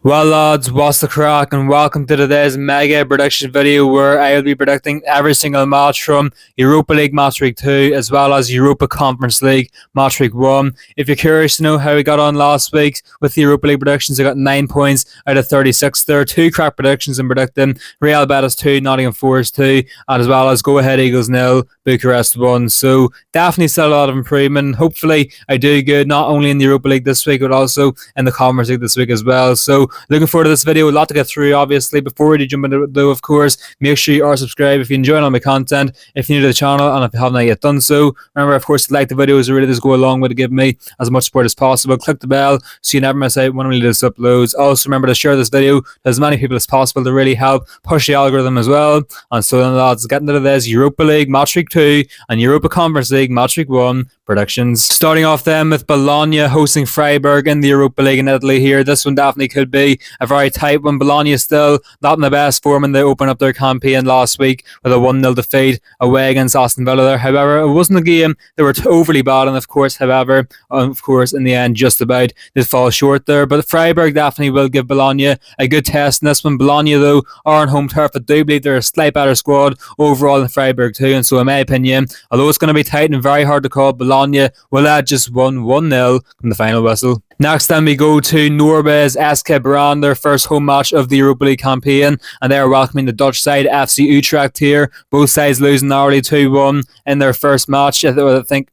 Well lads, what's the crack and welcome to today's mega prediction video where I will be predicting every single match from Europa League Match Week 2 as well as Europa Conference League Match Week 1. If you're curious to know how we got on last week with the Europa League predictions, I got 9 points out of 36 there. 2 crack predictions in predicting Real Betis 2, Nottingham Forest 2 and as well as Go Ahead Eagles 0, Bucharest 1. So definitely still a lot of improvement. Hopefully I do good not only in the Europa League this week but also in the Conference League this week as well. So looking forward to this video. A lot to get through, obviously. Before we do jump into it, though, of course, make sure you are subscribed if you enjoy all my content, if you're new to the channel, and if you haven't yet done so. Remember, of course, to like the videos. It really does go a long way to give me as much support as possible. Click the bell so you never miss out when we do this uploads. Also, remember to share this video to as many people as possible to really help push the algorithm as well. And so then, lads, getting into this Europa League Match Week 2 and Europa Conference League Match Week 1 predictions. Starting off then with Bologna hosting Freiburg in the Europa League in Italy here. This one definitely could be a very tight one. Bologna is still not in the best form and they opened up their campaign last week with a 1-0 defeat away against Aston Villa there. However, it wasn't a game they were overly bad in, of course. However, in the end, just about did fall short there. But Freiburg definitely will give Bologna a good test in this one. Bologna, though, are on home turf. I do believe they're a slight better squad overall than Freiburg too. And so, in my opinion, although it's going to be tight and very hard to call, Bologna will add just 1-0 from the final whistle. Next then we go to Norway's SC Braga, their first home match of the Europa League campaign, and they are welcoming the Dutch side FC Utrecht here. Both sides losing narrowly 2-1 in their first match. I think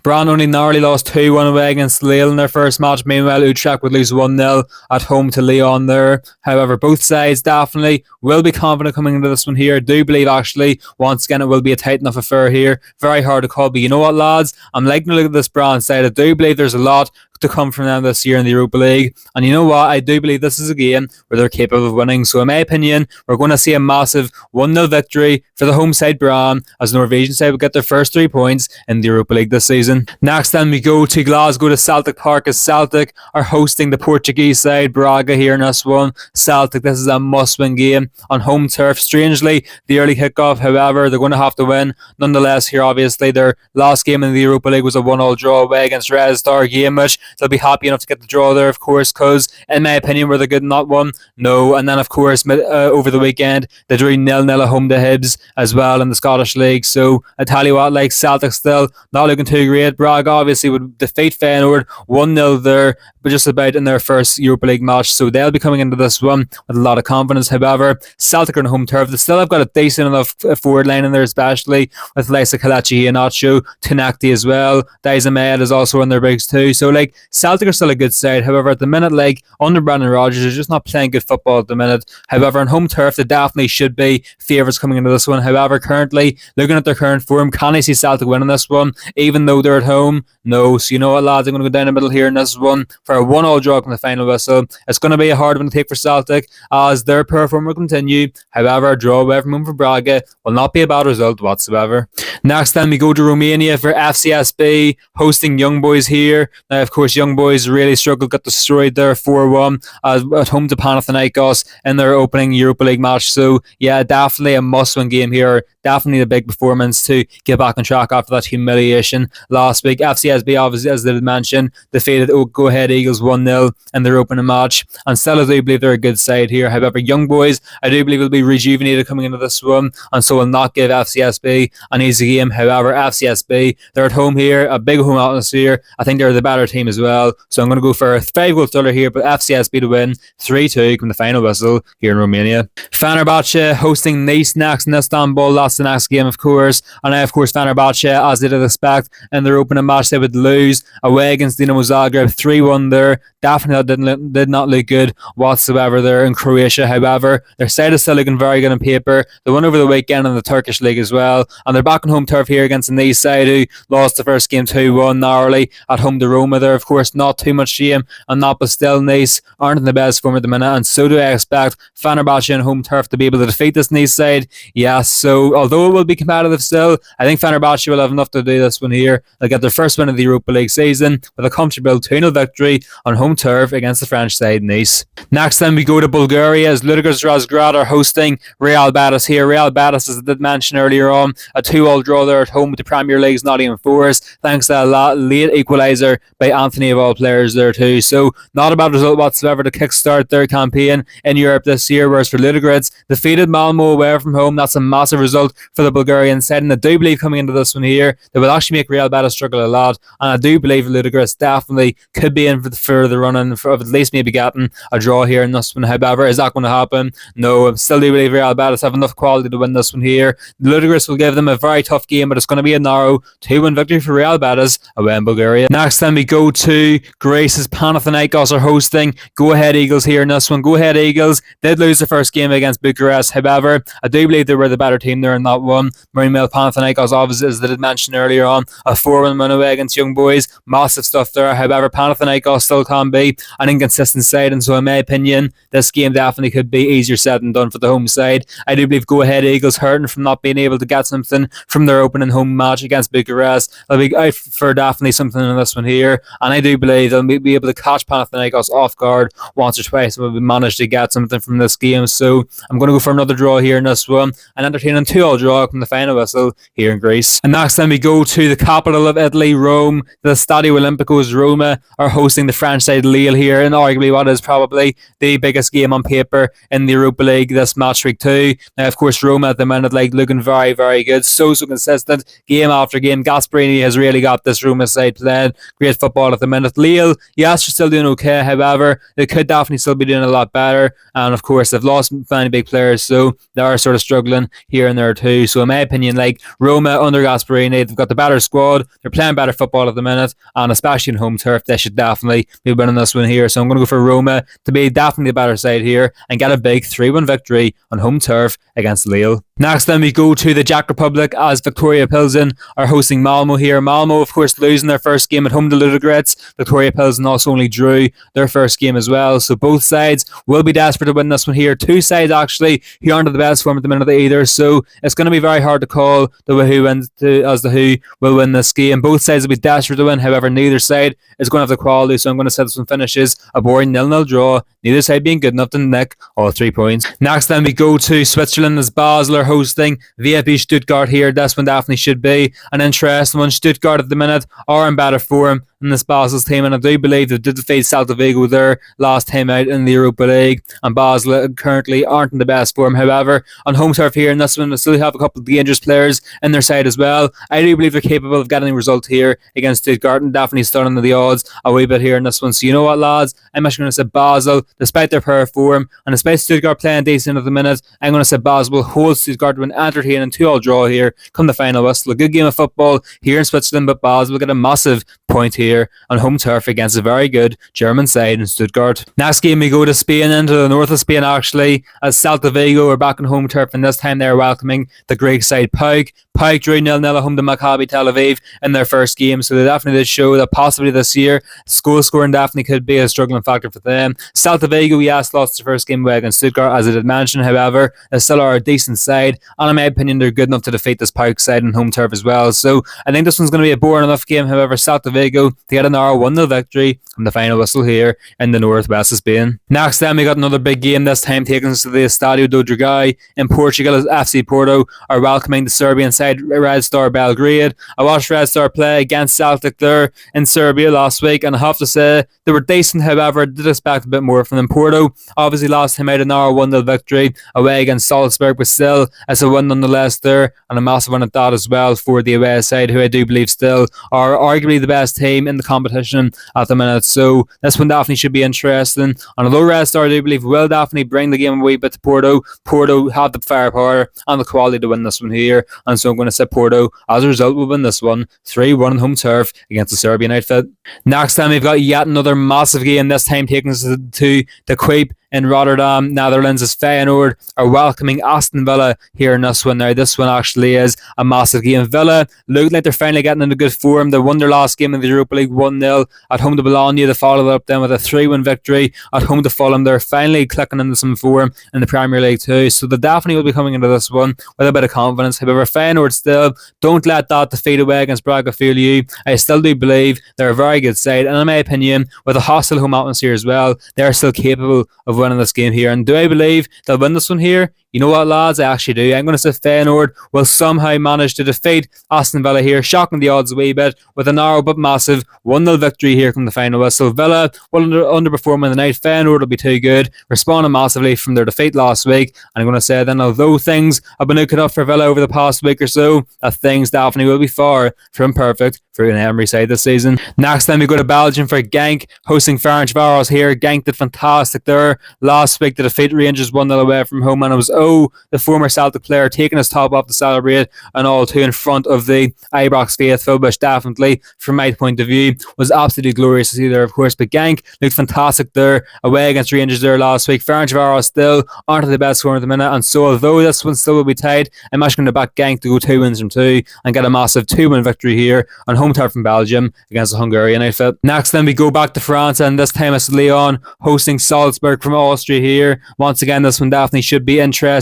Brann only narrowly lost 2-1 away against Lille in their first match. Meanwhile, Utrecht would lose 1-0 at home to Lyon there. However, both sides definitely will be confident coming into this one here. I do believe, actually, once again, it will be a tight enough affair here. Very hard to call, but you know what, lads? I'm liking to look at this Brann side. I do believe there's a lot to come from them this year in the Europa League. And you know what? I do believe this is a game where they're capable of winning. So in my opinion, we're going to see a massive 1-0 victory for the home side Brann as the Norwegian side will get their first 3 points in the Europa League this season. Next then we go to Glasgow to Celtic Park as Celtic are hosting the Portuguese side Braga here in this one. Celtic, this is a must-win game on home turf. Strangely, the early kickoff, however, they're going to have to win. Nonetheless, here obviously their last game in the Europa League was a 1-1 draw away against Razgrad, game which they'll be happy enough to get the draw there, of course, because in my opinion, were they good in that one? No. And then, of course, over the weekend, they drew 0-0 at home to Hibs as well in the Scottish League. So I tell you what, like Celtic still not looking too great. Braga obviously would defeat Feyenoord 1-0 there, but just about in their first Europa League match. So they'll be coming into this one with a lot of confidence. However, Celtic are on home turf. They still have got a decent enough forward line in there, especially with likes of Kelechi Iheanacho, Tunakti as well. Diaz Ahmed is also in their bigs too. So like Celtic are still a good side. However, at the minute, like under Brendan Rodgers, they're just not playing good football at the minute. However, on home turf, they definitely should be favourites coming into this one. However, currently, looking at their current form, can I see Celtic winning this one, even though they're at home? No. So you know what, lads, I'm going to go down the middle here in this one for a 1-1 draw from the final whistle. It's going to be a hard one to take for Celtic as their poor form will continue. However, a draw away from home for Braga will not be a bad result whatsoever. Next then we go to Romania for FCSB hosting Young Boys here. Now, of course, Young Boys really struggled, got destroyed there 4-1 at home to Panathinaikos in their opening Europa League match. So yeah, definitely a must-win game here. Definitely a big performance to get back on track after that humiliation last week. FCSB, obviously, as they mentioned, defeated Go Ahead Eagles 1-0 in their opening match. And still, I do believe they're a good side here. However, Young Boys, I do believe will be rejuvenated coming into this one, and so will not give FCSB an easy game. However, FCSB, they're at home here, a big home atmosphere. I think they're the better team as well. So I'm going to go for a 5-goal thriller here, but FCSB to win 3-2 from the final whistle here in Romania. Fenerbahçe hosting Nice next in Istanbul. That's the next game, of course. And of course, Fenerbahçe, as they did expect in their opening match, they would lose away against Dinamo Zagreb 3-1 there. Definitely did not look good whatsoever there in Croatia. However, their side is still looking very good on paper. They won over the weekend in the Turkish League as well. And they're back on home turf here against the Nice side who lost the first game 2-1 narrowly at home to Roma there. Of course, not too much shame and not, but still Nice aren't in the best form at the minute. And so do I expect Fenerbahçe on home turf to be able to defeat this Nice side. Yes, so although it will be competitive still, I think Fenerbahçe will have enough to do this one here. They'll get their first win of the Europa League season with a comfortable 2-0 victory on home home turf against the French side Nice. Next then we go to Bulgaria as Ludogorets Razgrad are hosting Real Betis here. Real Betis, as I did mention earlier on, a 2-2 draw there at home with the Premier League's Nottingham Forest, thanks to a late equaliser by Anthony of all players there too. So not a bad result whatsoever to kickstart their campaign in Europe this year, whereas for Ludogorets, defeated Malmö away from home. That's a massive result for the Bulgarian side, and I do believe coming into this one here, they will actually make Real Betis struggle a lot, and I do believe Ludogorets definitely could be in for the run-in of at least maybe getting a draw here in this one. However, is that going to happen? No, I still do believe Real Betis have enough quality to win this one here. Ludogorets will give them a very tough game, but it's going to be a narrow 2-1 victory for Real Betis away in Bulgaria. Next then we go to Greece as Panathinaikos are hosting Go Ahead Eagles here in this one. Go Ahead Eagles did lose the first game against Bucharest. However, I do believe they were the better team there in that one. Marine Panathinaikos, obviously, as I did mention earlier on, a 4-1 win away against Young Boys. Massive stuff there. However, Panathinaikos still can be an inconsistent side, and so in my opinion, this game definitely could be easier said than done for the home side. I do believe Go Ahead Eagles hurting from not being able to get something from their opening home match against Bucharest. They'll be out for definitely something in this one here, and I do believe they'll be able to catch Panathinaikos off guard once or twice if we manage to get something from this game. So I'm going to go for another draw here in this one, an entertaining 2-2 draw from the final whistle here in Greece. And next then we go to the capital of Italy, Rome. The Stadio Olimpico's Roma are hosting the French side Lille here, and arguably what is probably the biggest game on paper in the Europa League this match week 2. Now, of course, Roma at the minute looking very, very good, so consistent game after game. Gasperini has really got this Roma side playing great football at the minute. Lille, yes, they're still doing okay. However, they could definitely still be doing a lot better, and of course they've lost many big players, so they are sort of struggling here and there too. So in my opinion, Roma under Gasperini, they've got the better squad, they're playing better football at the minute, and especially in home turf, they should definitely be winning this one here. So I'm going to go for Roma to be definitely the better side here and get a big 3-1 victory on home turf against Lille. Next then we go to the Czech Republic as Viktoria Plzen are hosting Malmö here. Malmö, of course, losing their first game at home to Ludogorets. Viktoria Plzen also only drew their first game as well, so both sides will be desperate to win this one here. Two sides actually who aren't in the best form at the minute either, so it's going to be very hard to call who will win this game. Both sides will be desperate to win, however neither side is going to have the quality, so I'm going to say this one finishes a boring 0-0 draw, neither side being good enough to nick all 3 points. Next then we go to Switzerland as Basel are hosting VfB Stuttgart here. This one definitely should be an interesting one. Stuttgart at the minute are in better form in this Basel's team, and I do believe they did defeat Celta Vigo there last time out in the Europa League, and Basel currently aren't in the best form. However, on home turf here in this one, they still have a couple of dangerous players in their side as well. I do believe they're capable of getting a result here against Stuttgart and definitely stunning the odds a wee bit here in this one. So you know what, lads, I'm actually going to say Basel, despite their poor form and despite Stuttgart playing decent at the minute, I'm going to say Basel will hold Stuttgart to an entertaining 2-2 draw here come the final whistle. A good game of football here in Switzerland, but Basel will get a massive point here on home turf against a very good German side in Stuttgart. Next game we go to Spain, into the north of Spain actually, as Celta Vigo are back on home turf, and this time they're welcoming the Greek side PAOK. PAOK drew 0-0 at home to Maccabi Tel Aviv in their first game, so they definitely did show that possibly this year goal scoring definitely could be a struggling factor for them. Celta Vigo, yes, lost their first game away against Stuttgart, as I did mention. However, they still are a decent side, and in my opinion they're good enough to defeat this PAOK side on home turf as well. So I think this one's going to be a boring enough game. However, Celta Vigo to get an narrow 1-0 victory from the final whistle here in the northwest of Spain. Next then we got another big game, this time taking us to the Estadio do Dragão in Portugal as FC Porto are welcoming the Serbian side Red Star Belgrade. I watched Red Star play against Celtic there in Serbia last week, and I have to say they were decent. However, I did expect a bit more from them. Porto obviously lost him out an hour 1-0 victory away against Salzburg, but still it's a win nonetheless there, and a massive one at that as well for the away side, who I do believe still are arguably the best team in the competition at the minute. So this one definitely should be interesting, and although Red Star I do believe will definitely bring the game a wee bit to Porto, Porto have the firepower and the quality to win this one here, and so I'm going to say Porto as a result will win this one 3-1 on home turf against the Serbian outfit. Next time we've got yet another massive game, this time taking us to the Queep in Rotterdam, Netherlands, as Feyenoord are welcoming Aston Villa here in this one. Now, this one actually is a massive game. Villa look like they're finally getting into good form. They won their last game in the Europa League 1-0 at home to Bologna. They followed up then with a 3-1 victory at home to Fulham. They're finally clicking into some form in the Premier League too, so they definitely will be coming into this one with a bit of confidence. However, Feyenoord still, don't let that defeat away against Braga fool you. I still do believe they're a very good side, and in my opinion, with a hostile home atmosphere as well, they're still capable of winning this game here. And do I believe they'll win this one here? You know what, lads? I actually do. I'm going to say Feyenoord will somehow manage to defeat Aston Villa here, shocking the odds a wee bit with a narrow but massive 1-0 victory here from the final whistle. Villa will underperform in the night. Feyenoord will be too good, responding massively from their defeat last week. And I'm going to say then, although things have been looking up for Villa over the past week or so, that things definitely will be far from perfect for an Emery side this season. Next, then we go to Belgium for Genk, hosting Fenerbahçe here. Genk did fantastic there last week to defeat Rangers 1-0 away from home, and it was the former Celtic player taking his top off to celebrate, and all too in front of the Ibrox faithful, which definitely, from my point of view, was absolutely glorious to see there, of course. But Genk looked fantastic there away against Rangers there last week. Fenerbahçe still aren't the best scorer at the minute, and so although this one still will be tied, I'm actually going to back Genk to go 2 wins from 2 and get a massive 2-win victory here on home turf from Belgium against the Hungarian outfit. Next, then we go back to France, and this time it's Lyon hosting Salzburg from Austria here. Once again, this one definitely should be interesting.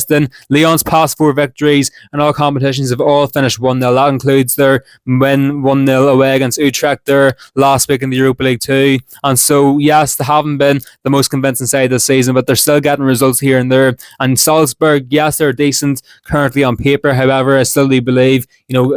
Lyon's past 4 victories in all competitions have all finished 1-0. That includes their win 1-0 away against Utrecht there last week in the Europa League 2. And so, yes, they haven't been the most convincing side this season, but they're still getting results here and there. And Salzburg, yes, they're decent currently on paper. However, I still do believe,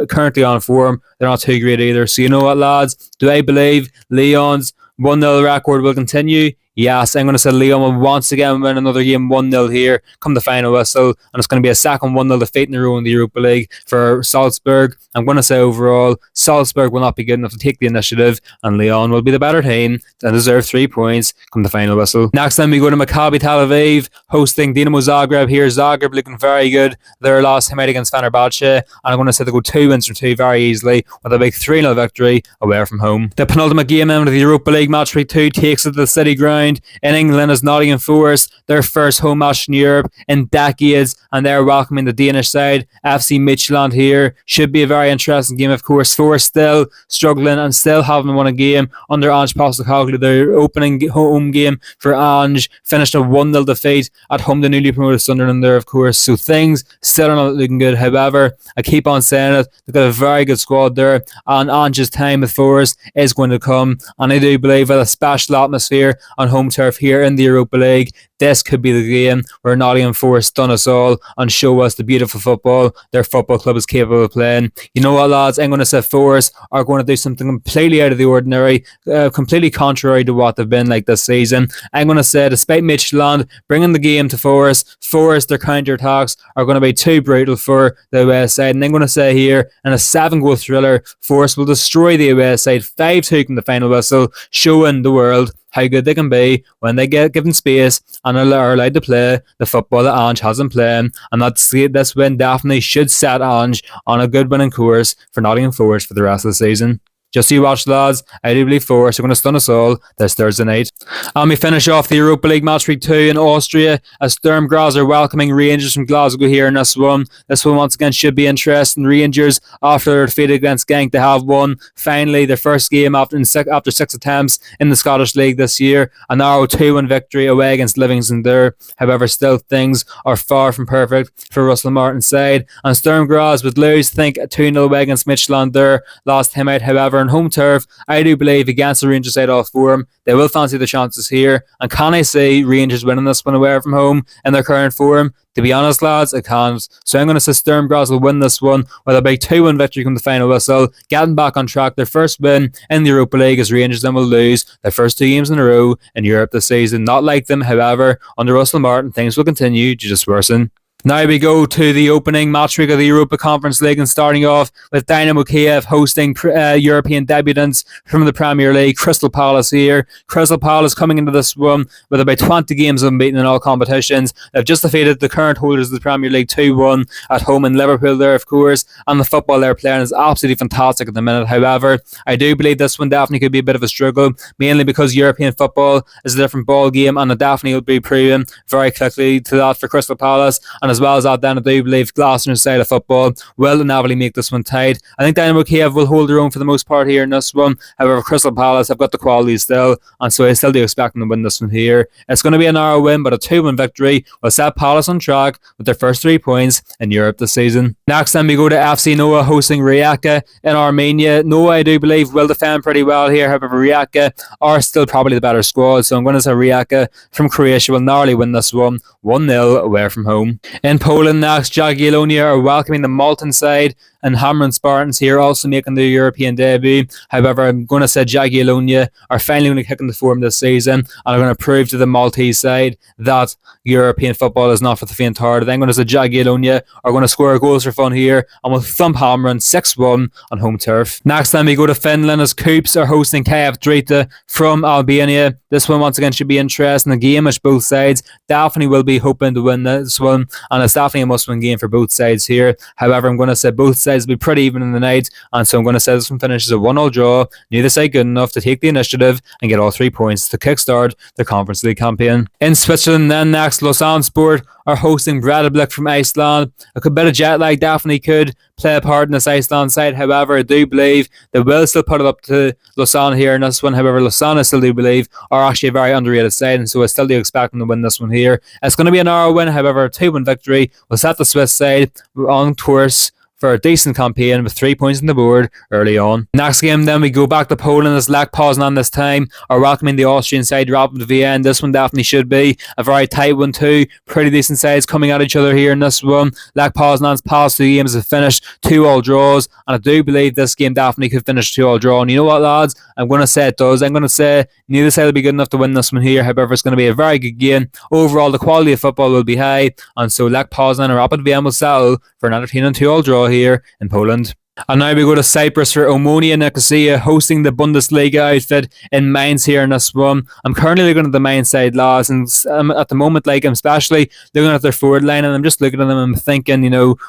currently on form, they're not too great either. So, you know what, lads? Do I believe Lyon's 1-0 record will continue? Yes, I'm going to say Lyon will once again win another game 1-0 here come the final whistle, and it's going to be a second 1-0 defeat in a row in the Europa League for Salzburg. I'm going to say overall, Salzburg will not be good enough to take the initiative, and Lyon will be the better team and deserve 3 points come the final whistle. Next time we go to Maccabi Tel Aviv, hosting Dinamo Zagreb here. Zagreb looking very good. Their last time out against Fenerbahçe, and I'm going to say they go 2 wins from 2 very easily with a big 3-0 victory away from home. The penultimate game in of the Europa League match week 2 takes it to the City Ground in England as Nottingham Forest, their first home match in Europe in decades, and they're welcoming the Danish side, FC Midtjylland here. Should be a very interesting game, of course. Forest still struggling and still haven't won a game under Ange Postecoglou. Their opening home game for Ange finished a 1-0 defeat at home to newly promoted Sunderland there, of course. So things still are not looking good. However, I keep on saying it, they've got a very good squad there, and Ange's time with Forest is going to come, and I do believe with a special atmosphere on home turf here in the Europa League, this could be the game where Nottingham Forest stun us all and show us the beautiful football their football club is capable of playing. You know what, lads? I'm going to say Forest are going to do something completely out of the ordinary, completely contrary to what they've been like this season. I'm going to say, despite Midtjylland bringing the game to Forest, their counter-attacks are going to be too brutal for the away side. And I'm going to say here, in a 7-goal thriller, Forest will destroy the away side 5-2 in the final whistle, showing the world how good they can be when they get given space and are allowed to play the football that Ange has in playing. And this win definitely should set Ange on a good winning course for Nottingham Forest for the rest of the season. Just so you watch, lads, I do believe Forest are going to stun us all this Thursday night. And we finish off the Europa League match week 2 in Austria as Sturm Graz are welcoming Rangers from Glasgow here in this one. This one once again should be interesting. Rangers, after their defeat against Genk, they have won finally their first game after 6 attempts in the Scottish League this year. A narrow 2-1 victory away against Livingston there. However, still things are far from perfect for Russell Martin's side. And Sturm Graz would lose, I think, 2-0 away against Midtjylland there last time out. However, on home turf, I do believe against the Rangers side off form, they will fancy the chances here. And can I say Rangers winning this one away from home in their current form? To be honest, lads, I can't. So I'm going to say Sturm Graz will win this one with a big 2-1 victory come the final whistle, getting back on track. Their first win in the Europa League as Rangers then will lose their first 2 games in a row in Europe this season. Not like them, however, under Russell Martin, things will continue to just worsen. Now we go to the opening match week of the Europa Conference League, and starting off with Dynamo Kiev hosting European debutants from the Premier League, Crystal Palace here. Crystal Palace coming into this one with about 20 games unbeaten in all competitions. They've just defeated the current holders of the Premier League 2-1 at home in Liverpool there, of course, and the football they're playing is absolutely fantastic at the minute. However, I do believe this one definitely could be a bit of a struggle, mainly because European football is a different ball game, and it definitely will be proven very quickly to that for Crystal Palace. And as well as that, then I do believe Glasner's side of football will inevitably make this one tight. I think Dynamo Kiev will hold their own for the most part here in this one. However, Crystal Palace have got the quality still, and so I still do expect them to win this one here. It's going to be a narrow win, but a 2-1 victory will set Palace on track with their first 3 points in Europe this season. Next, then we go to FC Noah hosting Rijeka in Armenia. Noah, I do believe, will defend pretty well here. However, Rijeka are still probably the better squad, so I'm going to say Rijeka from Croatia will narrowly win this one 1-0 away from home. In Poland next, Jagiellonia are welcoming the Malton side, and Hamrun Spartans here also making their European debut. However, I'm going to say Jagiellonia are finally going to kick into form this season and are going to prove to the Maltese side that European football is not for the faint-hearted. I'm going to say Jagiellonia are going to score goals for fun here and will thump Hamrun 6-1 on home turf. Next time we go to Finland as Koops are hosting KF Drita from Albania. This one once again should be interesting. A game which both sides definitely will be hoping to win this one, and it's definitely a must-win game for both sides here. However, I'm going to say both sides will be pretty even in the night, and so I'm going to say this one finishes a 1-1 draw. Neither side good enough to take the initiative and get all 3 points to kickstart the Conference League campaign. In Switzerland then next, Lausanne-Sport are hosting Breidablik from Iceland. A bit of jet lag definitely could play a part in this Iceland side. However, I do believe they will still put it up to Lausanne here in this one. However, Lausanne I still do believe are actually a very underrated side, and so I still do expect them to win this one here. It's going to be a narrow win. However, a 2-1 victory will set the Swiss side on course for a decent campaign with 3 points on the board early on. Next game then we go back to Poland as Lech Poznan this time are welcoming the Austrian side Rapid Vienna. This one definitely should be a very tight one too. Pretty decent sides coming at each other here in this one. Lech Poznan's past 2 games have finished 2-2 draws, and I do believe this game definitely could finish 2-2 draw. And you know what, lads? I'm going to say it does. I'm going to say neither side will be good enough to win this one here. However, it's going to be a very good game. Overall, the quality of football will be high, and so Lech Poznan and Rapid Vienna will settle for an entertaining 2-2 draw here in Poland. And now we go to Cyprus for Omonia Nicosia hosting the Bundesliga outfit in Mainz here in this one. I'm currently looking at the Mainz side, lads, and at the moment, I'm especially looking at their forward line, and I'm just looking at them and I'm thinking,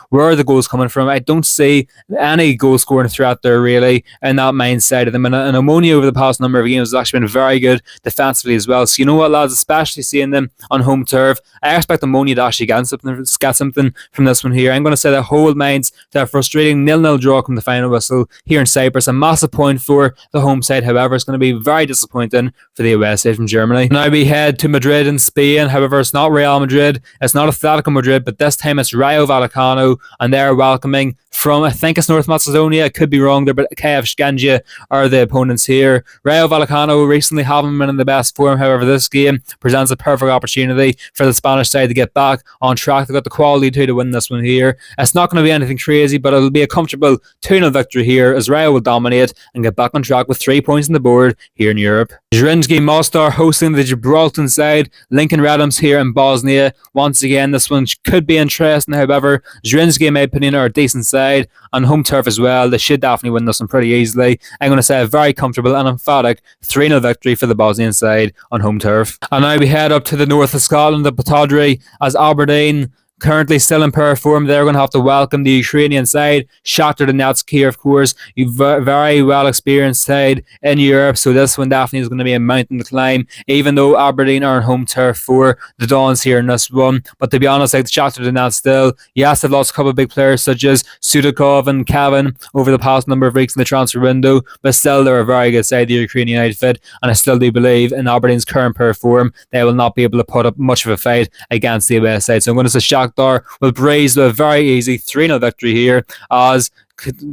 where are the goals coming from? I don't see any goal scoring threat there really in that Mainz side of them. And Omonia over the past number of games has actually been very good defensively as well. So you know what, lads, especially seeing them on home turf, I expect Omonia to actually get something from this one here. I'm going to say that hold Mainz to a frustrating 0-0 draw come the final whistle here in Cyprus. A massive point for the home side. However, it's going to be very disappointing for the away side from Germany. Now we head to Madrid in Spain. However, it's not Real Madrid, it's not Atletico Madrid, but this time it's Rayo Vallecano, and they're welcoming from, I think it's North Macedonia, I could be wrong there, but KF Genk are the opponents here. Rayo Vallecano recently haven't been in the best form. However, this game presents a perfect opportunity for the Spanish side to get back on track. They've got the quality to win this one here. It's not going to be anything crazy, but it'll be a comfortable 2-0 victory here as Rayo will dominate and get back on track with 3 points on the board here in Europe. Zrinjski Mostar hosting the Gibraltar side, Lincoln Redhams here in Bosnia. Once again, this one could be interesting. However, Zrinjski, in my opinion, are a decent side on home turf as well. They should definitely win this one pretty easily. I'm going to say a very comfortable and emphatic 3-0 victory for the Bosnian side on home turf. And now we head up to the north of Scotland, the Pittodrie, as Aberdeen, currently still in poor form, they're going to have to welcome the Ukrainian side, Shakhtar Donetsk here, of course. A very well experienced side in Europe, so this one definitely is going to be a mountain to climb, even though Aberdeen are on home turf for the Dons here in this one. But to be honest, Shakhtar Donetsk still, yes, they've lost a couple of big players such as Sudakov and Kevin over the past number of weeks in the transfer window, but still they're a very good side, the Ukrainian outfit, and I still do believe in Aberdeen's current poor form, they will not be able to put up much of a fight against the away side. So I'm going to say Shakhtar will breeze with a very easy 3-0 victory here as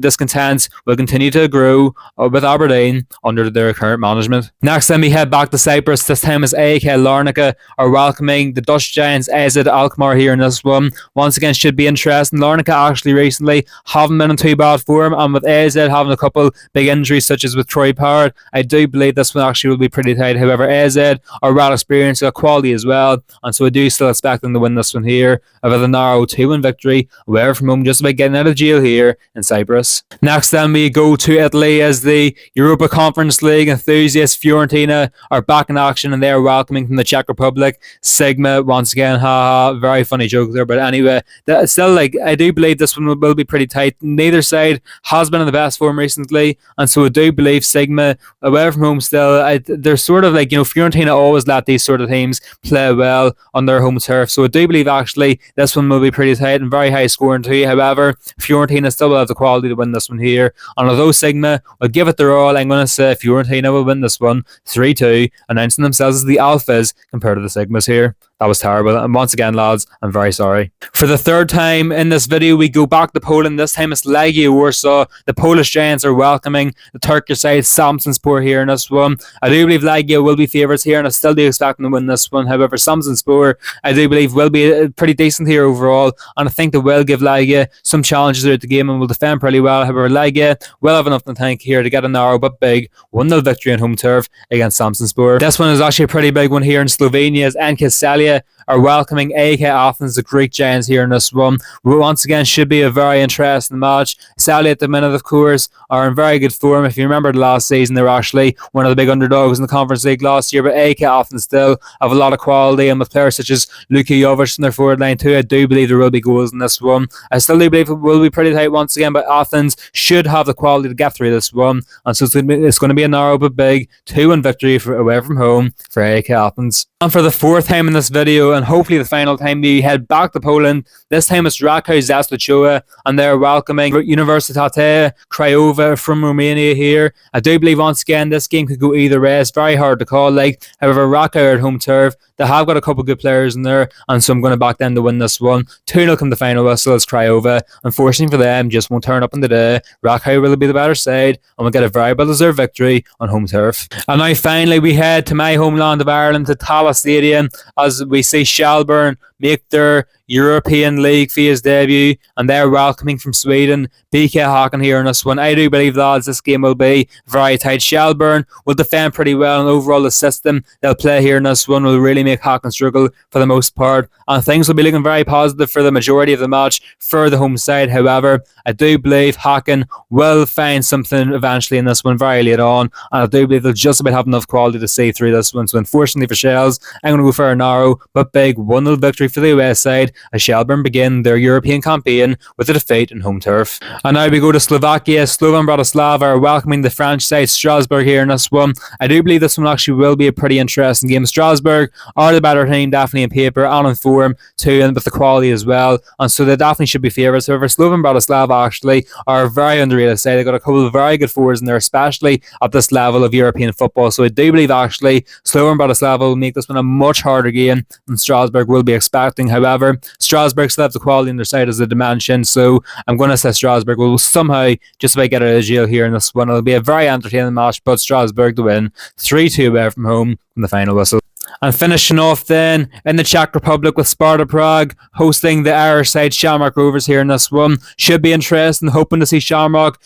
discontents will continue to grow with Aberdeen under their current management. Next then we head back to Cyprus. This time as AEK Larnaca are welcoming the Dutch giants AZ Alkmaar here in this one. Once again, should be interesting. Larnaca actually recently haven't been in too bad form, and with AZ having a couple big injuries such as with Troy Parrott, I do believe this one actually will be pretty tight. However, AZ are well experienced, got quality as well, and so I do still expect them to win this one here with a narrow 2-1 victory away from home, just about getting out of jail here in Cyprus. Next then we go to Italy as the Europa Conference League enthusiasts Fiorentina are back in action, and they are welcoming from the Czech Republic Sigma once again. Haha, very funny joke there, but anyway, still, I do believe this one will be pretty tight. Neither side has been in the best form recently, and so I do believe Sigma away from home still, they're sort of Fiorentina always let these sort of teams play well on their home turf, so I do believe actually this one will be pretty tight and very high scoring too. However, Fiorentina still will have the quality to win this one here, and although Sigma will give it their all, I'm going to say Fiorentina will win this one 3-2, announcing themselves as the Alphas compared to the Sigmas here. That was terrible, and once again lads, I'm very sorry. For the third time in this video we go back to Poland. This time it's Legia Warsaw. The Polish giants are welcoming the Turkish side Samsunspor here in this one. I do believe Legia will be favourites here, and I still do expect them to win this one. However, Samsunspor I do believe will be pretty decent here overall, and I think they will give Legia some challenges throughout the game and will defend pretty well. However, Legia will have enough in the tank here to get a narrow but big 1-0 victory on home turf against Samsunspor. This one is actually a pretty big one here in Slovenia as NK Celje are welcoming AEK Athens, the Greek giants here in this one. Once again, should be a very interesting match. Celje at the minute, of course, are in very good form. If you remember the last season, they were actually one of the big underdogs in the Conference League last year, but AEK Athens still have a lot of quality, and with players such as Luka Jovic in their forward line too, I do believe there will be goals in this one. I still do believe it will be pretty tight once again, but Athens should have the quality to get through this one, and so it's going to be a narrow but big 2-1 victory away from home for AEK Athens. And for the fourth time in this video, and hopefully the final time, we head back to Poland. This time it's Rakow Zaslichowa, and they're welcoming Universitatea Craiova from Romania here. I do believe once again this game could go either way. It's very hard to call. However, Rakow are at home turf. They have got a couple good players in there, and so I'm going to back them to win this one. 2-0 come the final whistle as Craiova, unfortunately for them, just won't turn up in the day. Rakow will be the better side, and we'll get a very well-deserved victory on home turf. And now finally we head to my homeland of Ireland, to Tallaght Stadium, as we see Shelburne make their European League phase debut, and they're welcoming from Sweden BK Häcken here in this one. I do believe, lads, this game will be very tight. Shelburne will defend pretty well, and overall the system they'll play here in this one will really make Häcken struggle for the most part, and things will be looking very positive for the majority of the match for the home side. However, I do believe Häcken will find something eventually in this one very late on, and I do believe they'll just about have enough quality to see through this one. So unfortunately for Shells, I'm going to go for a narrow but big 1-0 victory for the West side as Shelburne begin their European campaign with a defeat on home turf. And now we go to Slovakia. Slovan Bratislava are welcoming the French side Strasbourg here in this one. I do believe this one actually will be a pretty interesting game. Strasbourg are the better team, definitely in paper and in form too, and with the quality as well, and so they definitely should be favourites. However, Slovan Bratislava actually are a very underrated side. They've got a couple of very good forwards in there, especially at this level of European football, so I do believe actually Slovan Bratislava will make this one a much harder game than Strasbourg will be expecting. However, Strasbourg still have the quality in their side, as I mentioned, so I'm going to say Strasbourg will somehow just about get out of jail here in this one. It'll be a very entertaining match, but Strasbourg to win 3-2 away from home in the final whistle. And finishing off then in the Czech Republic with Sparta Prague hosting the Irish side Shamrock Rovers here in this one. Should be interesting, hoping to see Shamrock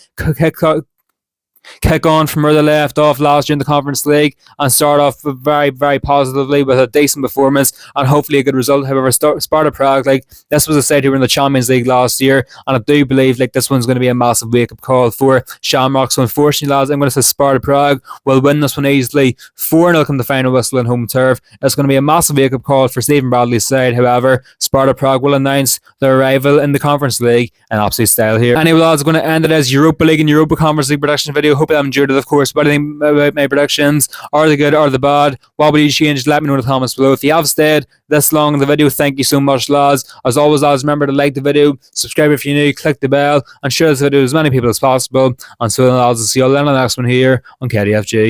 kick on from where they left off last year in the Conference League and start off very, very positively with a decent performance and hopefully a good result. However, Sparta Prague, this was a side who were in the Champions League last year, and I do believe this one's going to be a massive wake-up call for Shamrock. So unfortunately, lads, I'm going to say Sparta Prague will win this one easily. 4-0 come the final whistle on home turf. It's going to be a massive wake-up call for Stephen Bradley's side. However, Sparta Prague will announce their arrival in the Conference League in absolute style here. Anyway, lads, I'm going to end it as Europa League and Europa Conference League prediction video. Hope you enjoyed it, of course. What do you think about my predictions? Are they good? Are they bad? What would you change? Let me know in the comments below. If you have stayed this long in the video, thank you so much, lads. As always, lads, remember to like the video, subscribe if you're new, click the bell, and share this video to as many people as possible. And so, lads, I'll see you all in the next one here on KDFG.